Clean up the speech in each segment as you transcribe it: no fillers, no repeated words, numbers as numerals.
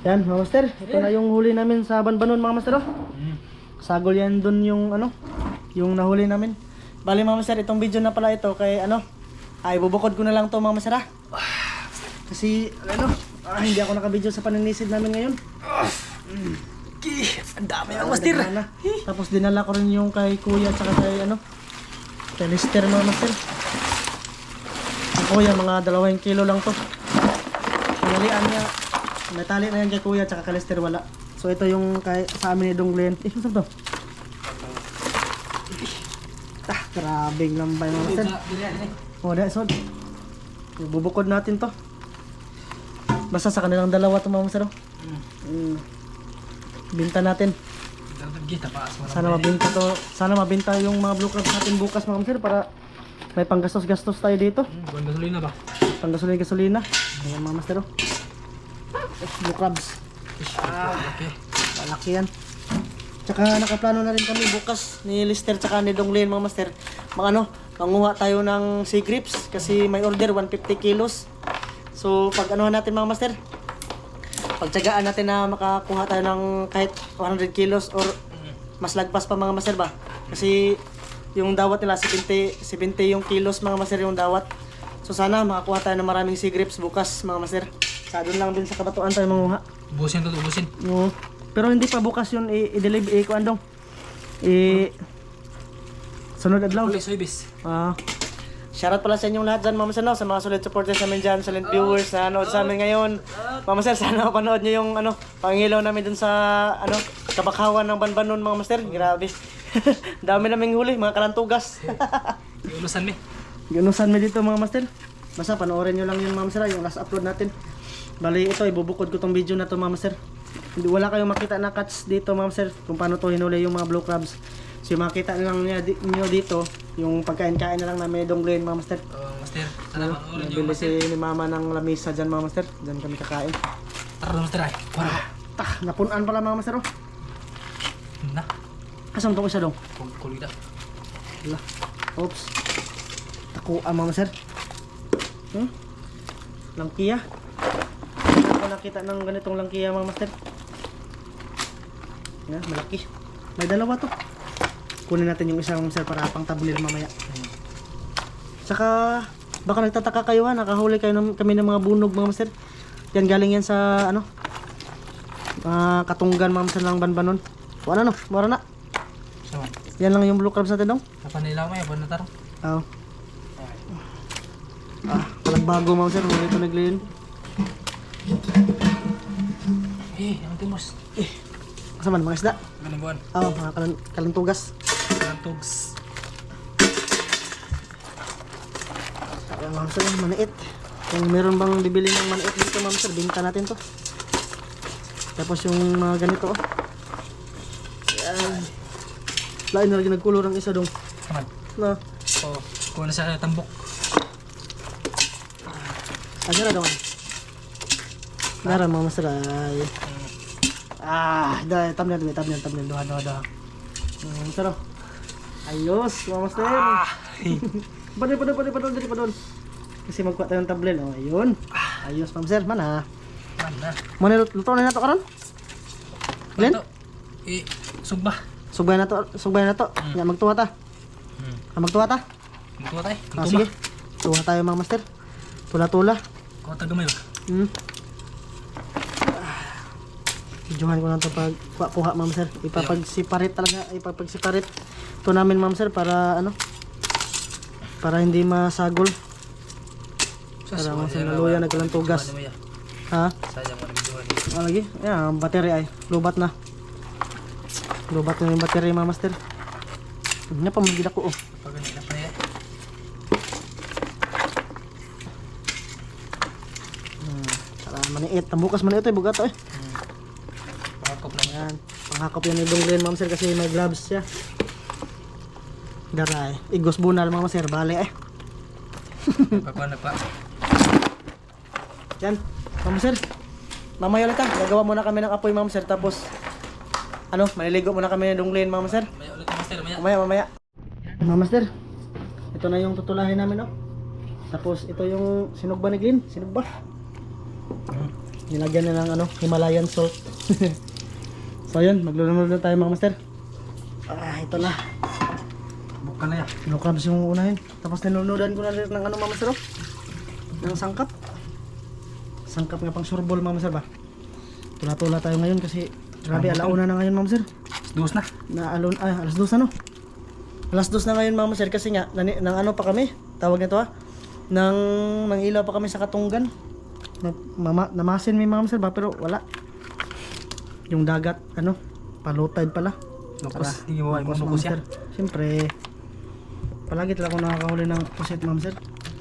Yan mga master, ito na yung huli namin sa Banbanon mga master. Sagol yan dun yung ano, yung nahuli namin. Bali mga master, itong video na pala ito kay ano, ay bubukod ko na lang to mga master. Kasi ano, hindi ako naka-video sa paninisid namin ngayon. Ang dami mga master. Tapos dinala ko rin yung kay kuya at kay ano, kay Lister mga master. Ang kuya mga 2 kilo lang to. Pinalian niya. May tali na yan kay kuya at kay Lister wala. So ito yung kay, sa amin ni Dong Glenn. Masarap to. Grabing lambay mga master. O dahil sod. Bubukod natin to. Basta sa kanilang dalawa to mga master. Binta natin. Sana mabenta yung mga blue crabs natin bukas mga master para may panggastos-gastos tayo dito. Buwan gasolina ba? Panggasolina. Ayan mga master. Blue crabs. Okay. Malaki yan. Tsaka nakaplano na rin kami bukas ni Lister tsaka ni Donglin mga master. Manguha tayo ng sea grapes kasi may order 150 kilos. So pag anuhan natin mga master, pagtsagaan natin na makakuha tayo ng kahit 100 kilos or mas lagpas pa mga master ba. Kasi yung dawat nila 70 yung kilos mga master yung dawat. So sana makakuha tayo ng maraming sea grapes bukas mga master. Sa doon lang din sa Kabatuan tayo manguha. Ubusin to, ubusin. Oo. Pero hindi pa bukas yun i-deliver kuandong. Sunod adlaw. Police service. Shoutout pala sa inyong lahat dyan, Mama Sir, no? Sa mga solid supporters namin dyan, silent viewers na nanood sa amin ngayon. Mama Sir, sana mapanood nyo yung pangilaw namin dun sa kabakawan ng Banbanon, Mama Sir. Grabe. Dami naming huli, mga kalantugas. Iulusan mi. Ginusan mi dito mga master. Basta panoorin nyo lang yun Mama Sir, yung last upload natin. Bali ito, ibubukod ko tong video na to Mama Sir. Hindi wala kayong makita na cuts dito Mama Sir kung paano to hinuli yung mga blue crabs. So yung makita lang nyo dito, yung pagkain-kain na lang namin Dong Glenn Mama Master. Master, sana panoorin nyo Nabili master. si ni Mama ng lamisa dyan Mama Master. Dyan kami kakain. Tara master ay. Napunan pala Mama Master. Na. Asam tong isa dong? Kulida. Wala. Oops. Takuan Mama Master. Langkiya. Hindi ako nakita ng ganitong langkiya Mama Master. Yan, malaki. May dalawa to. Kunin natin yung isa Mama Master para pang tablir mamaya. Saka baka nagtataka kayo ha, nakahuli kayo kami ng mga bunog Mama Master. Yan galing yan sa ano? Katunggan Mama Master ng Banbanon. Wala no, mara na. Sama. Yan lang yung blue crabs natin dong. Kapan nila mo ya, na tarong. Oo. Kalagbago Mama Master, huli ito naglilin. Ang timos. Kasama mga isda. Ganun buwan. Oo, mga kalantugas. Kantugs. Ayan Mama Master, maniit. Kung meron bang bibili ng maniit dito Mama Master, binta natin to. Tapos yung mga ganito oh. Ayan. Lain na lagi nagkulor ang isa dong. Kaman. Na. Oh, kuha na sa tambok. Ayan na dong. Dara Mama Master ay. Thumbnail. Doha. Sarap. Ayos, Mama Master. Padol. Kasi magkuha tayo ng tablet. Oh, ayun. Ayos, Mama Master. Mana? Mana luto na nato karon? Glenn? Sugba. Sugbay na to. Ya magtuwa ta. Magtuwa ta? Magtuwa tayo. Sige. Tuwa tayo Mama Master. Tula-tula. Kuha tagamay ba? Videohan ko na ito pag kuha Ma'am Sir. Ipapag-separate talaga. Ipapag-separate ito namin Ma'am Sir para ano, para hindi masagol. Para Ma'am Sir naluya nagkalantugas. Ha? Sayang mo na videohan. Lagi? Ayan, battery ay. Lubat na. Lubat na yung battery Ma'am Master. Hindi na pa magigid ako oh. Pag ganyan na pa yan. Maniit. Tambukas maniit ay bugat eh. Pakakop lang. Ayan. Panghakop yan ni Dong Glenn Ma'am Sir kasi may gloves siya. Daray. Igos bunal Ma'am Sir. Bale eh. Pagkuha na pa. Yan. Ma'am Sir. Mamaya ulit gagawa muna kami ng apoy Ma'am Sir. Tapos maliligo muna kami ng Dong Glenn Ma'am Sir. Maya ulit master, maya. Mamaya. Ma'am Master. Ito na yung tutulahin namin oh. Tapos ito yung sinugba ni Glenn. Sinugba. Nilagyan na ng ano, Himalayan salt. So yun, maglulunod na tayo mga master. Ito na. Bukan na yan. No crabs yung unahin. Tapos nilunudan ko na rin ng ano mga master, oh. Ng sangkap. Sangkap nga pang surbol mga master ba. Tula-tula tayo ngayon kasi grabe alauna na ngayon mga master. Dos na. Alas 2 na no. Alas 2 na ngayon mga master kasi nga nang ano pa kami, tawag nito nang ilaw pa kami sa Katunggan. Namasin may mga master ba pero wala. Yung dagat ano, palutide pala. Lukos. Hindi mo ay Lukos, manukos mga yan. master. Siyempre palagi talaga ako nakakahuli ng pusit mga master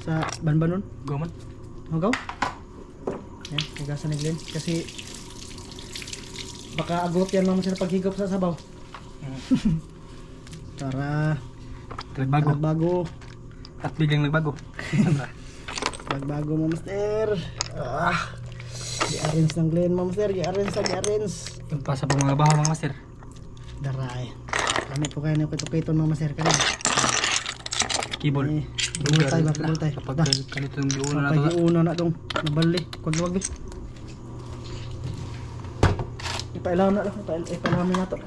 sa Banbanon. Goman. Magaw. Yan, higasan ni Glenn kasi baka agot yan mga master paghigop sa sabaw. Para Nagbago. bago At biglang nagbago. Magbago mo master. Gi-arrange ng Glenn mo master. Gi-arrange. Yung pasa pa mga baho mga master. Daray. Kami po kayo ng kito-kiton mga master kanina. Kibol. Bubul tayo ba? Bubul tayo. Kapag Dah. ganito yung giuna na Kapag to. iuna na dong. Nabali. Kung luwag eh. Ipailawan na lang. Ipailawan na to.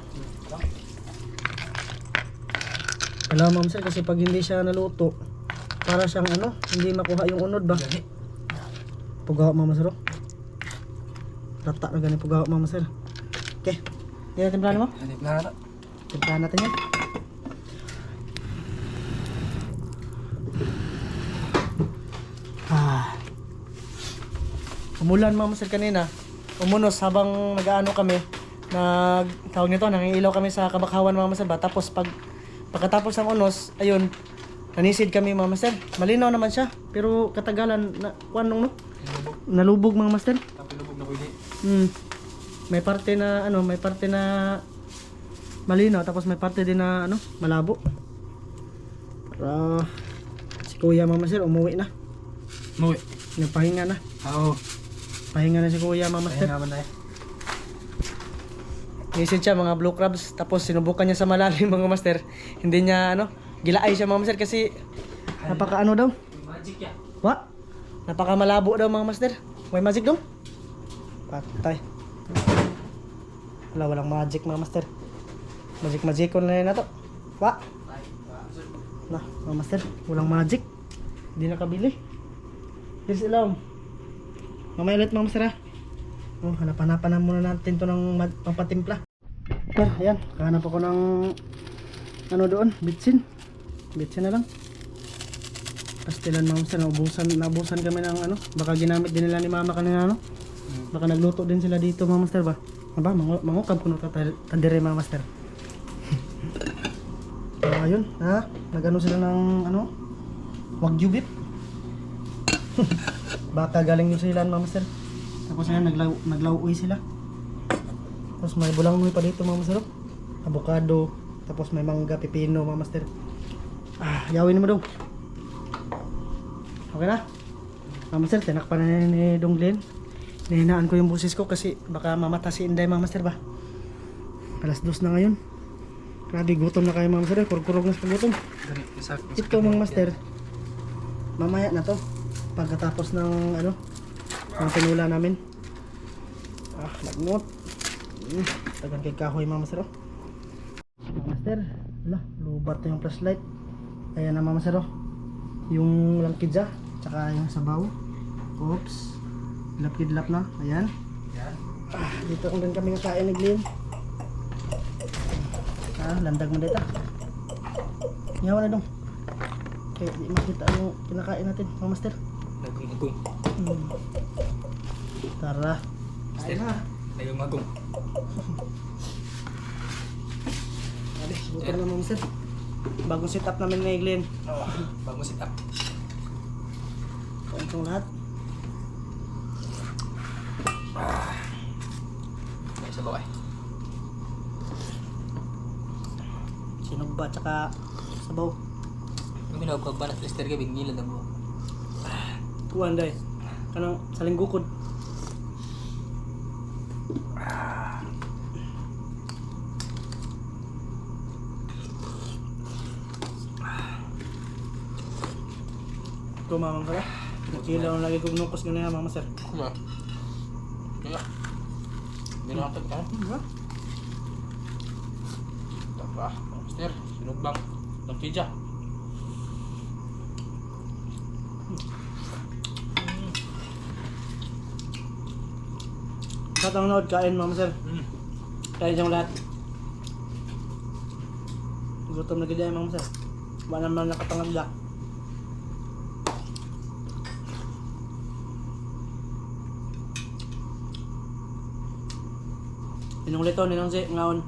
Pailawan mga master kasi pag hindi siya naluto para siyang ano, hindi makuha yung unod ba? Gani. Pugawa mama sir. Rata na gani pugawa mama sir. Okay. Yan timplahan mo? Ganit na na. Timplahan natin yan. Umulan mama sir kanina. Umunos habang nag-aano kami. Tawag nito, nangiilaw kami sa Kabakhawan mama sir ba. Tapos pagkatapos ng unos, ayun, nanisid kami mga master. Malinaw naman siya, pero katagalan na kuanong no? Nalubog mga master. Tapilubog na pwede. May parte na malinaw tapos may parte din na ano, malabo. Para si Kuya mga master umuwi na. Muwi. Nagpahinga na. Oo. Pahinga na si Kuya mga master. Kaya naman na eh. Nisid siya mga blue crabs tapos sinubukan niya sa malalim mga master. Hindi niya ano, gilaay siya mga master kasi napaka ano daw. Magic yan. Wa? Napaka malabo daw mga master. May magic daw? Patay. Walang magic mga master. Magic ko na yun na to. Wa? Na, mga master, walang magic. Hindi nakabili. Here's ilong. Mamaya ulit mga master ha. Hanapan na muna natin to ng pampatimpla. Ayan, kahanap ako ng ano doon, bitsin na lang. Pastilan mga master, naubusan kami ng ano, baka ginamit din nila ni mama kanina ano. Baka nagluto din sila dito mga master ba. Aba, mangukab ko na tandire mga master. Ayun, nagano sila ng ano, wagyu beef. Baka galing New Zealand mga master. Tapos ayan, naglauoy sila. Tapos may bulanghoy pa dito mga master. Avocado. Tapos may mangga, pipino mga master. Yawin mo dong. Okay na? Mga master, tinakpan na ni Dong Glenn. Nihinaan ko yung busis ko kasi baka mamata si Inday mga master ba. Alas 2 na ngayon. Grabe, gutom na kayo mga master. Kurkurog na sa gutom. Ito mga master, mamaya na to. Pagkatapos ng ano, ng pinula namin. Lagnot. Tagan kay kahoy mga master. Mga master, lubat na yung flashlight. Ayan na mga master. Yung langkidja, tsaka yung sabaw. Oops. Kidlap na. Ayan. Dito kung rin kami kakain ni Glenn. Landag mo dito. Yawa na dong. Okay, di makita yung kinakain natin mga master. Nagong. Tara. Master. Nagong. Ade, buka na mga master. Bagong setup namin ni Glenn. Bagong sit up. Kain itong lahat. May sabaw eh. Sinugba tsaka sabaw. Yung pinagpag ba na Lister ka, bingilan na mo. Kuwan day. Kanang saling gukod. Ito mamang ka na. Nakilaw lagi kong nukos ganyan mga master. Kuma. Hindi na ako tagkano. Diba? Tapa. Master. Sinugbang. Lampidya. Sa ang nood, kain mga master. Kain siyang lahat. Gutom na gaya mga master. Wala naman nakapangagda. Inulito ni Nongsi ngaon.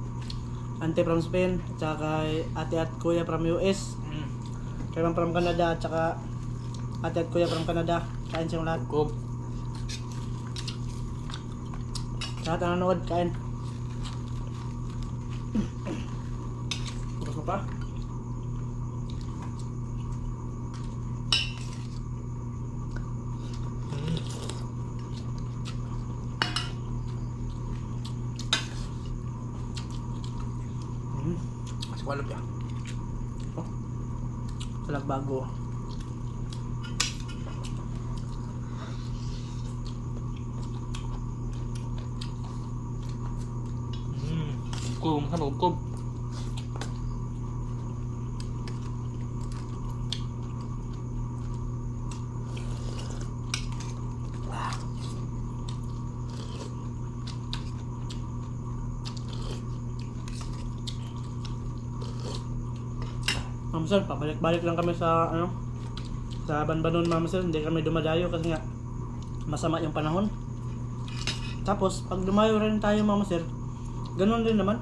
Ante from Spain, at saka kay ate at kuya from US, kay ma'am from Canada, at saka ate at kuya from Canada. Kain siyang lahat. Kup. Lahat ang nanood, kain. Bukas mo pa? Walop ya. Oh. Talag bago. Kum, kan kum. Ma'am sir, pabalik-balik lang kami sa sa Banbanon, ma'am sir. Hindi kami dumadayo kasi nga masama yung panahon. Tapos pag dumayo rin tayo, ma'am sir, ganun din naman.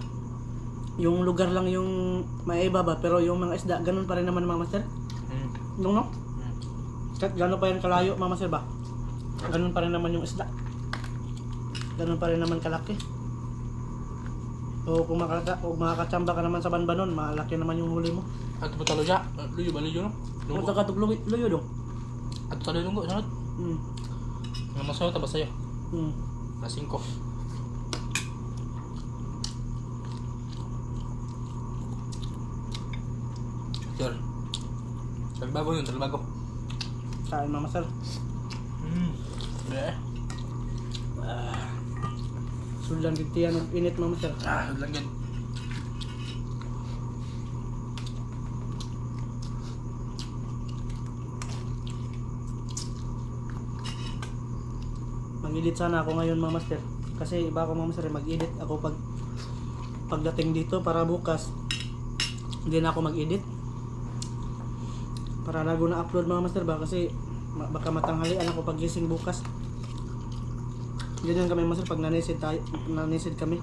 Yung lugar lang yung maibaba, pero yung mga isda ganun pa rin naman, ma'am sir. No? Kahit gano'n pa yan kalayo, ma'am sir ba? Ganun pa rin naman yung isda. Ganun pa rin naman kalaki. O kung makakatsamba ka naman sa Banbanon, malaki naman yung huli mo. At patalo siya. Luyo ba luyo no? Kung Lunggo. sa luyo dong. At patalo lunggo sanot. Nga masayo tabas sa'yo. Na 5. Sir. Talbago yun, talbago. Kain, mama sir. Be. Sulan din ng init, mama sir. Lang yan. Mag-edit sana ako ngayon, mama sir. Kasi iba ako, mama sir, mag-edit ako pagdating dito para bukas hindi na ako mag-edit. Para lago na upload, mga master ba, kasi baka matanghalian ako pag gising bukas. Ganyan kami, master, pag nanisid kami.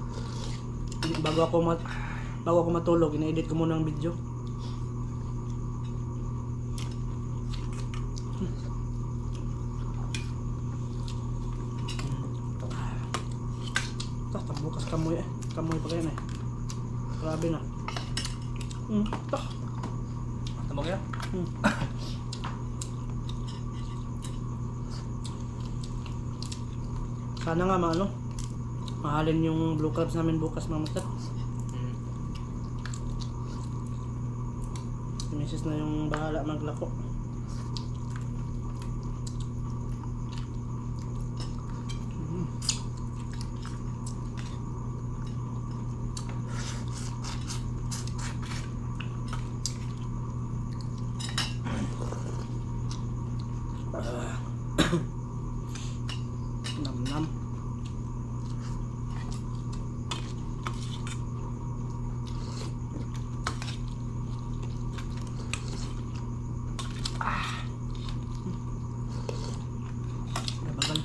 Bago ako matulog, ina-edit ko muna ang video. Tapos bukas kamoy pa kayo na eh. Grabe na. Tambok ya? Sana nga mahalin yung blue crabs namin bukas, mga master. Si Mrs. na yung bahala maglako. Nam. Nabagal.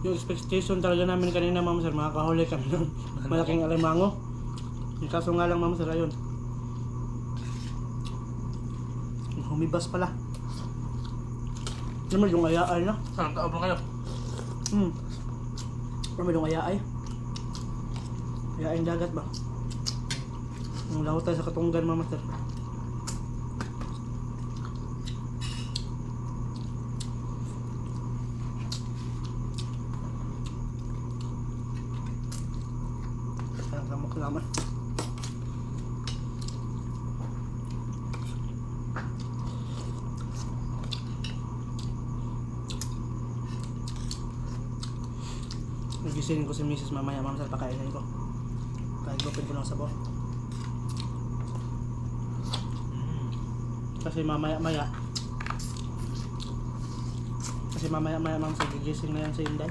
Yung expectation talaga namin kanina, ma'am sir, makakahuli kami ng malaking alimango. Yung kaso nga lang, ma'am sir, ayun, humibas pala. Alam mo yung ayaay na? Saan kaabang kayo? Alam mo yung ayaay? Ayaay dagat ba? Yung laho tayo sa Katunggan, mama sir. Parang kamok naman. Gisingin ko si Mrs. mamaya, ma'am sir, pakainin ko. Kahigupin ko lang sa buwan. Kasi mamaya maya ma'am sir, gigising na yan si Inday.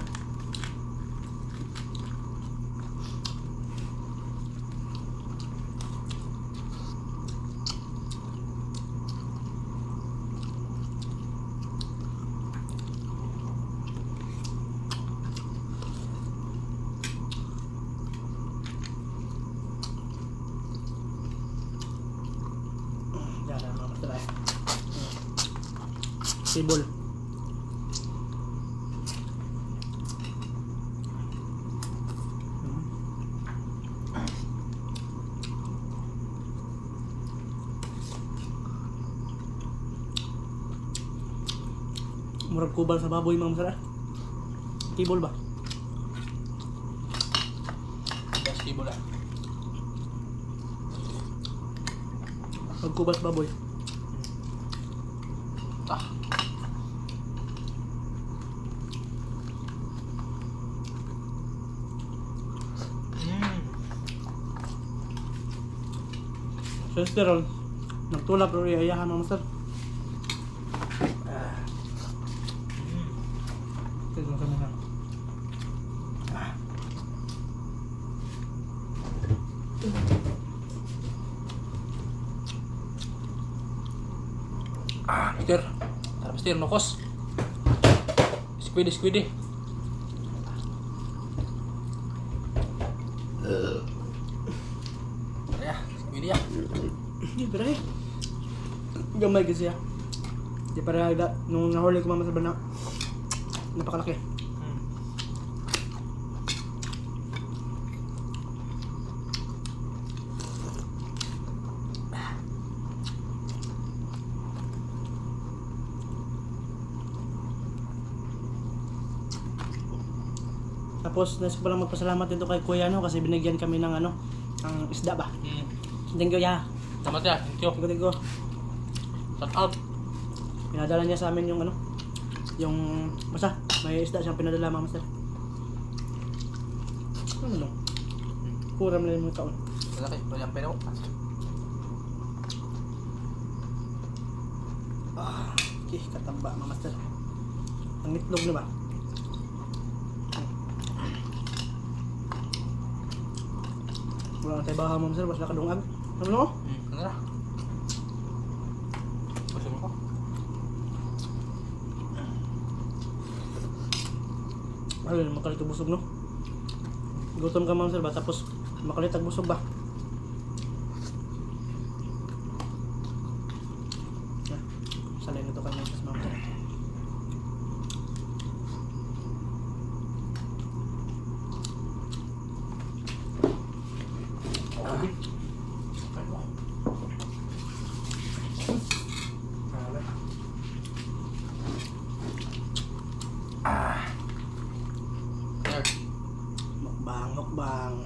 Yan, ma'am sir. Sibol. Murag kubal sa baboy, ma'am sir. Tibol ba? Best keyboard ah. Murag kubal sa baboy. Ah. Cholesterol. Nagtulak pero iayahan, ma'am sir. Ito sa mga. Mister. Tara, mister, nukos. Squiddy. Ya, squiddy ya. Hindi, pero eh. Gamay kasi ah. Di para nung nahuli ko mama sa bana. Napakalaki. Tapos nais ko lang magpasalamat dito kay Kuya no kasi binigyan kami ng ano, ang isda ba. Thank you ya. Salamat ya, thank you. Thank you. Shout out. Pinadala niya sa amin yung ano, yung basta may isda siyang pinadala, mama sir. Ano? Kuram na yung mga taon. Malaki, walang pero. Okay, katamba, mama sir. Ang itlog na ba? Wala na tayo baha, mama sir. Basta kadungag. Ano no? Ano na? Busog ko. Ayun, makalit busog no? Gutom ka, mama sir ba? Tapos makalit busog ba? Salay na to kay Mrs. Mama sir. Mukbang.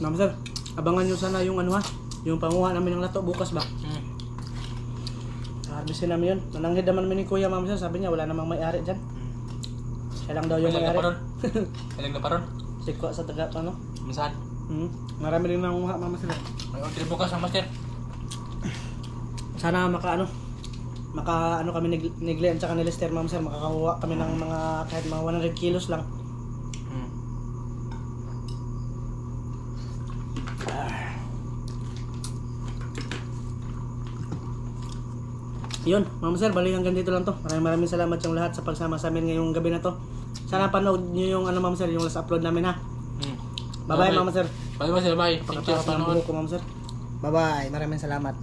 Ma'am sir, abangan nyo sana yung ano ha, yung panguha namin ng lato bukas ba? Harvestin namin yun. Nananghid naman namin ni Kuya, ma'am sir, sabi niya wala namang may-ari dyan. Siya lang daw yung may-ari. Ilang na pa ron? Sikwa sa taga ano? Minsan. Marami rin nanguha, ma'am sir. May order bukas ang master. Sana maka kami ni Glenn tsaka ni Lester, ma'am sir, makakakuha kami ng mga kahit mga 100 kilos lang. Yun, ma'am sir, bali hanggang dito lang to. Maraming salamat yung lahat sa pagsama sa amin ngayong gabi na to. Sana panood nyo yung ano, ma'am sir, yung last upload namin ha. Bye bye, ma'am sir. Bye bye sir, bye. Thank you sa Pagkatapos ng panood. buhok ko, ma'am sir. Bye bye, maraming salamat.